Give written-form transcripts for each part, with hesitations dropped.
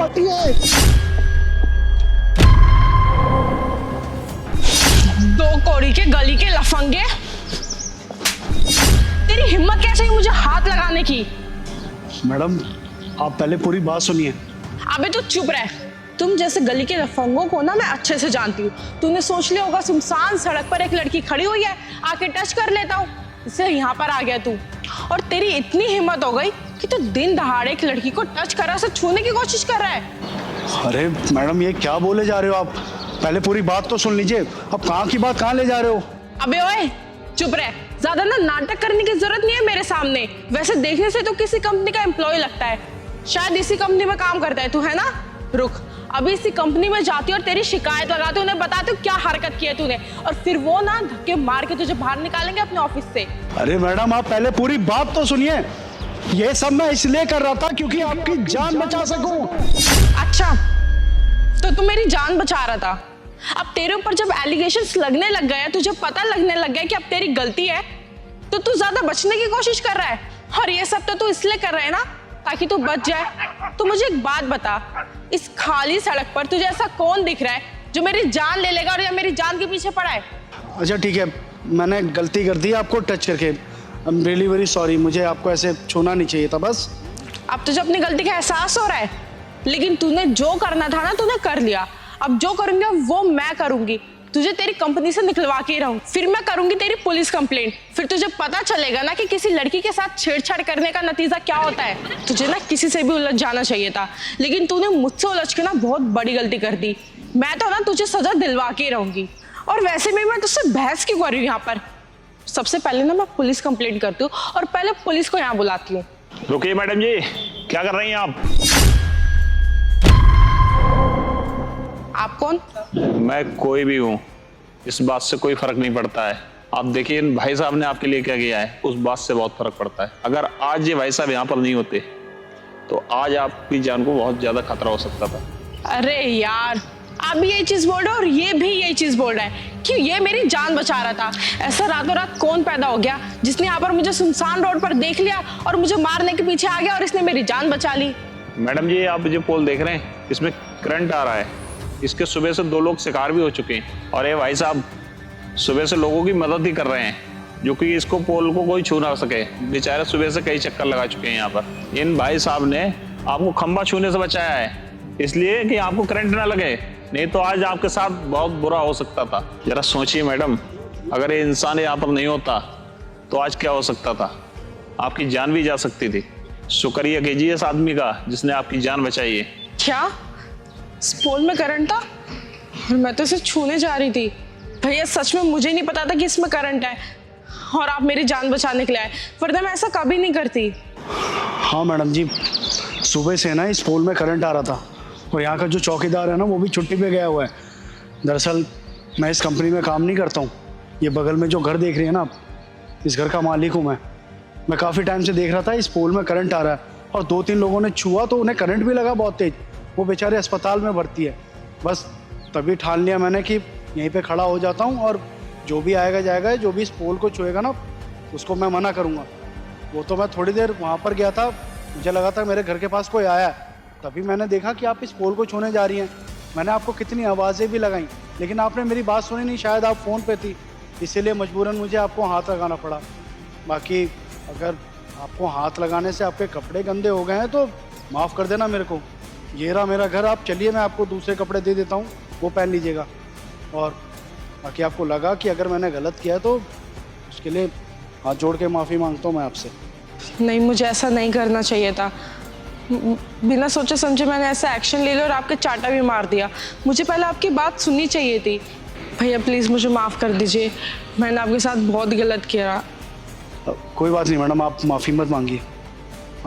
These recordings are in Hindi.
हटिए। दो कौड़ी के गली के लफंगे, तेरी हिम्मत कैसे हुई मुझे हाथ लगाने की? मैडम आप पहले पूरी बात सुनिए। अबे तू चुप रह। तुम जैसे गली के लफंगों को ना मैं अच्छे से जानती हूँ। तूने सोच लिया होगा सुनसान सड़क पर एक लड़की खड़ी हुई है, आके टच कर लेता हूँ, इसलिए यहाँ पर आ गया तू। और तेरी इतनी हिम्मत हो गई कि तू दिन दहाड़े एक लड़की को टच करा से छूने की कोशिश कर रहा है। अरे मैडम ये क्या बोले जा रहे हो आप? पहले पूरी बात तो सुन लीजिए। अब कहाँ की बात कहाँ ले जा रहे हो? अबे ओए चुप रह, ज्यादा ना नाटक करने की जरूरत नहीं है मेरे सामने। वैसे देखने से तो किसी कंपनी का एम्प्लॉय लगता है, शायद इसी कंपनी में काम करता है तू, है ना? रुक, अभी इसी कंपनी में जाती और तेरी शिकायत लगाती, उन्हें बताती हूँ क्या हरकत की है तूने, और फिर वो ना धक्के मार के तुझे बाहर निकालेंगे अपने ऑफिस से। अरे मैडम आप पहले पूरी बात तो सुनिए। ये सब मैं इसलिए कर रहा था क्योंकि आपकी जान बचा सकूं। अच्छा, तो तू मेरी जान बचा रहा था। अब तेरे ऊपर जब एलिगेशंस लगने लग गए, तुझे पता लगने लग गया कि अब तेरी गलती है, तो तू ज्यादा बचने की कोशिश कर रहा है। और ये सब तो तू इसलिए कर रहा है ना ताकि तू बच जाए। तो मुझे एक बात बता, इस खाली सड़क पर तुझे ऐसा कौन दिख रहा है जो मेरी जान ले लेगा और या मेरी जान के पीछे पड़ा है? अच्छा ठीक है, मैंने गलती कर दी आपको टच करके। I am really very sorry, मुझे आपको ऐसे छूना नहीं चाहिए था बस। अब तुझे अपनी गलती का एहसास हो रहा है, लेकिन तूने जो करना था ना तूने कर लिया। अब जो करूंगी वो मैं करूंगी, तुझे तेरी कंपनी से निकलवा के ही रहूं। फिर मैं करूंगी तेरी पुलिस कंप्लेंट, फिर तुझे पता चलेगा ना कि किसी लड़की के साथ छेड़छाड़ करने का नतीजा क्या होता है। तुझे ना किसी से भी उलझ जाना चाहिए था, लेकिन तूने मुझसे उलझ के ना बहुत बड़ी गलती कर दी। मैं तो ना तुझे सजा दिलवा के ही रहूंगी। और वैसे भी मैं तुझसे बहस क्यों कर रही हूँ यहाँ पर? सबसे पहले ना मैं पुलिस कंप्लेंट करती हूँ और पहले पुलिस को यहाँ बुलाती हूँ। रुकिए मैडम जी, क्या कर रही हैं आप? आप कौन? मैं कोई भी हूँ, इस बात से कोई फर्क नहीं पड़ता है। आप देखिए इन भाई साहब ने आपके लिए क्या किया है, उस बात से बहुत फर्क पड़ता है। अगर आज ये भाई साहब यहाँ पर नहीं होते तो आज आपकी जान को बहुत ज्यादा खतरा हो सकता था। अरे यार, आप भी यही चीज बोल रहे हो और ये भी यही चीज बोल रहा है कि ये मेरी जान बचा रहा था। ऐसा रातों रात कौन पैदा हो गया जिसने यहाँ पर मुझे सुनसान रोड पर देख लिया और मुझे मारने के पीछे आ गया और इसने मेरी जान बचा ली? मैडम जी आप जो पोल देख रहे हैं इसमें करंट आ रहा है, इसके सुबह से 2 लोग शिकार भी हो चुके हैं। और ये भाई साहब सुबह से लोगों की मदद ही कर रहे हैं, जो कि इसको पोल को कोई छू ना सके। बेचारे सुबह से कई चक्कर लगा चुके हैं यहाँ पर। इन भाई साहब ने आपको खंभा छूने से बचाया है, इसलिए कि आपको करंट ना लगे, नहीं तो आज आपके साथ बहुत बुरा हो सकता था। जरा सोचिए मैडम, अगर ये इंसान यहाँ पर नहीं होता तो आज क्या हो सकता था? आपकी जान भी जा सकती थी। शुक्रिया कीजिए इस आदमी का जिसने आपकी जान बचाई है। क्या इस पोल में करंट था और मैं तो इसे छूने जा रही थी? भैया सच में मुझे नहीं पता था कि इसमें करंट है और आप मेरी जान बचाने के लिए आए, वरना मैं ऐसा कभी नहीं करती। हाँ मैडम जी, सुबह से ना इस पोल में करंट आ रहा था और यहाँ का जो चौकीदार है ना वो भी छुट्टी पे गया हुआ है। दरअसल मैं इस कंपनी में काम नहीं करता हूँ। ये बगल में जो घर देख रही है ना आप, इस घर का मालिक हूँ मैं काफ़ी टाइम से देख रहा था इस पोल में करंट आ रहा है और 2-3 लोगों ने छुआ तो उन्हें करंट भी लगा बहुत तेज। वो बेचारे अस्पताल में भर्ती है। बस तभी ठान लिया मैंने कि यहीं पे खड़ा हो जाता हूँ और जो भी आएगा जाएगा, जो भी इस पोल को छुएगा ना उसको मैं मना करूँगा। वो तो मैं थोड़ी देर वहाँ पर गया था, मुझे लगा था मेरे घर के पास कोई आया है, तभी मैंने देखा कि आप इस पोल को छूने जा रही हैं। मैंने आपको कितनी आवाज़ें भी लगाई लेकिन आपने मेरी बात सुनी नहीं, शायद आप फ़ोन पे थी, इसीलिए मजबूरन मुझे आपको हाथ लगाना पड़ा। बाकी अगर आपको हाथ लगाने से आपके कपड़े गंदे हो गए हैं तो माफ़ कर देना मेरे को। ये रहा मेरा घर, आप चलिए मैं आपको दूसरे कपड़े दे देता हूँ, वो पहन लीजिएगा। और बाकी आपको लगा कि अगर मैंने गलत किया तो उसके लिए हाथ जोड़ के माफ़ी मांगता हूँ मैं आपसे। नहीं, मुझे ऐसा नहीं करना चाहिए था। बिना सोचे समझे मैंने ऐसा एक्शन ले लिया और आपके चाटा भी मार दिया। मुझे पहले आपकी बात सुननी चाहिए थी। भैया प्लीज़ मुझे माफ़ कर दीजिए, मैंने आपके साथ बहुत गलत किया। कोई बात नहीं मैडम, आप माफ़ी मत मांगिए।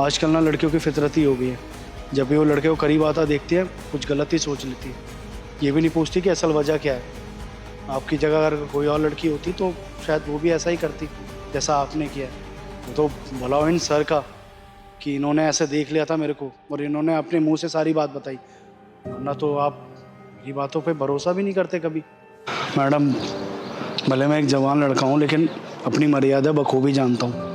आजकल ना लड़कियों की फितरत ही हो गई है, जब भी वो लड़के को करीब आता देखती है कुछ गलत ही सोच लेती है, ये भी नहीं पूछती कि असल वजह क्या है। आपकी जगह अगर कोई और लड़की होती तो शायद वो भी ऐसा ही करती जैसा आपने किया है। वो तो भला हो इन सर का कि इन्होंने ऐसे देख लिया था मेरे को और इन्होंने अपने मुंह से सारी बात बताई, वरना तो आप मेरी बातों पे भरोसा भी नहीं करते कभी। मैडम भले मैं एक जवान लड़का हूँ लेकिन अपनी मर्यादा बखूबी जानता हूँ।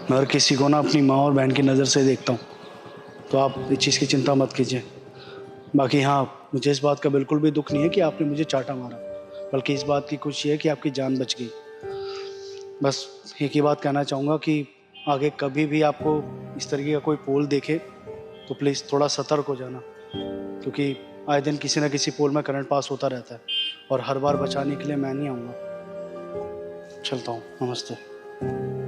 मैं हर किसी को ना अपनी माँ और बहन की नज़र से देखता हूँ, तो आप इस चीज़ की चिंता मत कीजिए। बाकी हाँ, मुझे इस बात का बिल्कुल भी दुख नहीं है कि आपने मुझे चाटा मारा, बल्कि इस बात की खुशी है कि आपकी जान बच गई। बस एक ही बात कहना चाहूँगा कि आगे कभी भी आपको इस तरीके का कोई पोल देखे तो प्लीज़ थोड़ा सतर्क हो जाना, क्योंकि आए दिन किसी न किसी पोल में करंट पास होता रहता है और हर बार बचाने के लिए मैं नहीं आऊँगा। चलता हूँ, नमस्ते।